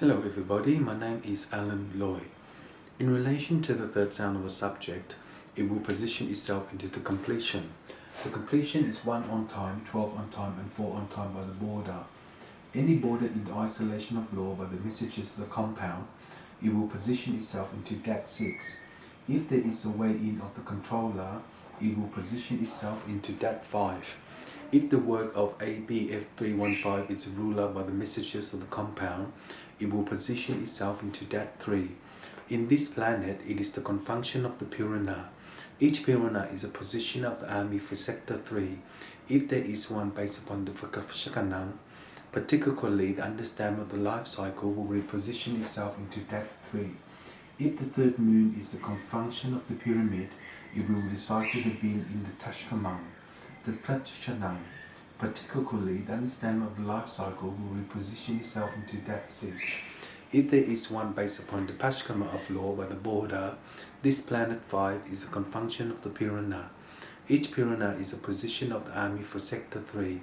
Hello everybody, my name is Alan Loy. In relation to the third sound of a subject, it will position itself into the completion. The completion is 1 on time, 12 on time and 4 on time by the border. Any border in the isolation of law by the messages of the compound, it will position itself into that 6. If there is a way in of the controller, it will position itself into that 5. If the work of ABF315 is a ruler by the messages of the compound, it will position itself into that 3. In this planet, it is the confunction of the Purana. Each Purana is a position of the army for sector 3. If there is one based upon the Vakashakanang, particularly the understanding of the life cycle will reposition itself into that 3. If the third moon is the confunction of the pyramid, it will recycle the being in the Tashkamang. The Pratishanang, particularly the understanding of the life cycle, will reposition itself into that 6. If there is one based upon the Pashkama of law by the border, this planet 5 is a confunction of the Purana. Each Purana is a position of the army for sector 3.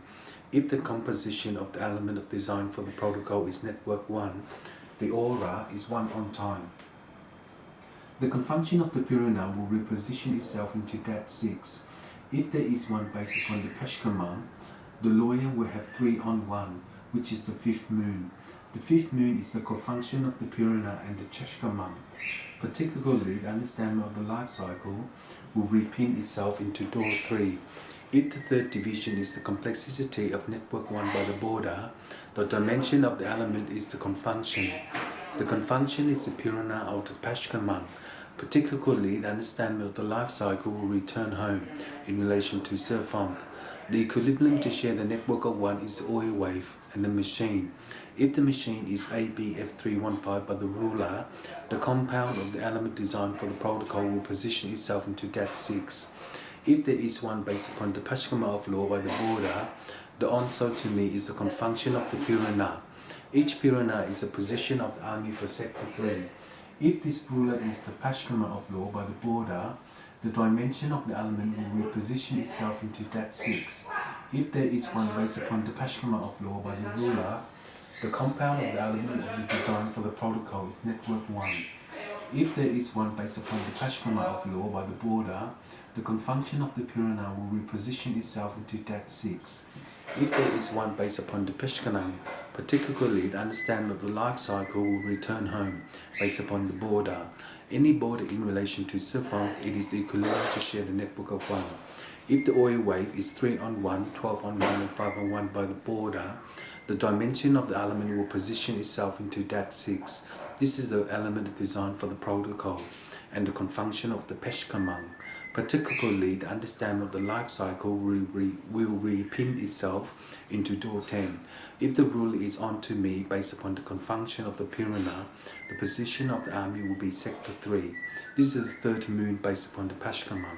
If the composition of the element of design for the protocol is network 1, the aura is 1 on time. The confunction of the Purana will reposition itself into that 6. If there is one based upon the Pashkamam, the lawyer will have 3 on 1, which is the 5th moon. The 5th moon is the confunction of the Purana and the Chashkamam. Particularly, the understanding of the life cycle will repin itself into door 3. If the third division is the complexity of network 1 by the border, the dimension of the element is the confunction. The confunction is the Purana of the Pashkamam. Particularly, the understanding of the life cycle will return home in relation to Sir Funk. The equilibrium to share the network of 1 is the oil wave and the machine. If the machine is ABF315 by the ruler, the compound of the element designed for the protocol will position itself into that 6. If there is one based upon the Pashkama of law by the border, the onso to me is the confunction of the Purana. Each Purana is a position of the army for sector 3. If this ruler is the Pashkama of law by the border, the dimension of the element will reposition itself into that 6. If there is one based upon the Pashkama of law by the ruler, the compound of the element of the design for the protocol is network 1. If there is one based upon the Pashkama of law by the border, the confunction of the Purana will reposition itself into that 6. If there is one based upon the Peshkanang, particularly the understanding of the life cycle will return home based upon the border. Any border in relation to Sifang, it is the equilibrium to share the network of 1. If the oil wave is 3 on 1, 12 on 1 and 5 on 1 by the border, the dimension of the element will position itself into that 6. This is the element designed for the protocol and the confunction of the Peshkamang. Particularly, the understanding of the life cycle will repin itself into door 10. If the rule is on to me based upon the confunction of the Purana, the position of the army will be sector 3. This is the third moon based upon the Pashkamam.